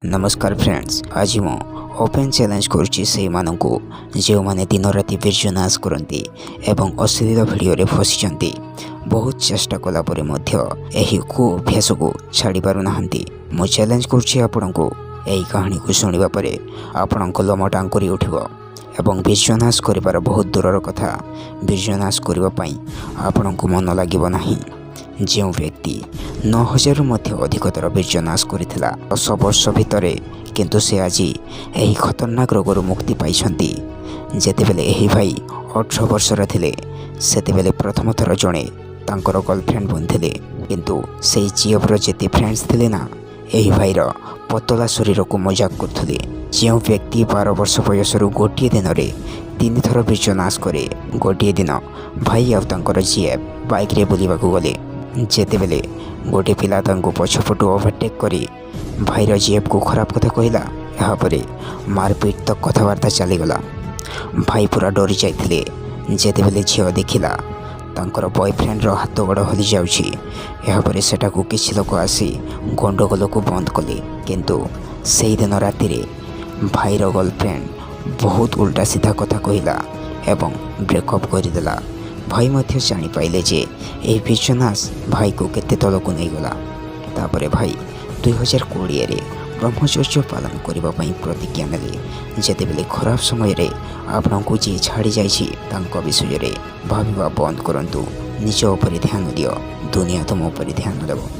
नमस्कार फ्रेंड्स, आज मु ओपन चैलेंज करुच्ची से मानू जो मैंने दिन राति वीडियो नाश करती एवं अश्लील भिडियो फसी बहुत चेष्टा कलापर को अभ्यास को छाड़ी पारना। मु चैलेंज करुच्ची आपण को यही कहानी को शुणा पर आपण लोम टांकुरी उठब एवं वीडियो नाश कर बहुत दूर कथा वीडियो नाश करने आपण को मन लगे ना। जो व्यक्ति 9000 अधिकतर वीडियो नाश करथिला 10 वर्ष भितर किंतु से आज यही खतरनाक रोगर मुक्ति पाई। जेतेबेले यही भाई 18 वर्षर थिले सेतेबेले प्रथम थर जड़े तांकर गर्लफ्रेंड बनथिले किंतु से झीपर जेते फ्रेंड्स थिले ना यही भाईर पतला शरीर को मजाक करथुले। जो व्यक्ति 12 वर्ष बयसर गोटे दिन में 3 थर वीडियो नाश करे गोटे दिन भाई आउ तांकर जीएफ बाइक रे बुलिबाकू गले जेतेबेले गोटे पिला तांको पछपटू ओवरटेक करी भाईर जीएफ को खराब कथा कहला। यापर मारपीट तक कथबार्ता चलीगला। भाई पूरा डरी जाइथिले जेतेबेले झील देखिला तांकर बॉयफ्रेंड रो हाथ गोड़ हली जाउछि। यापर सेटाकू किछि लोक आसी गंडगोल को बंद कले किंतु सेही दिन राति रे भाईर गर्लफ्रेंड बहुत उल्टा सीधा कथा कहला एवं ब्रेकअप करदेला। भाई मध्य जानी पाइले जे यही वीडियो नाश भाई को केते तल को नहीं गला। तापरे भाई 2020 रे ब्रह्मचर्य पालन करबा पई प्रतिज्ञा नेले। जेतेबेले खराब समय रे आपन को जे छाड़ी जाइछि तांको विषय रे भाबिबा बंद करंतु। निज ऊपर ध्यान दियो, दुनिया तुम ऊपर ध्यान देबो।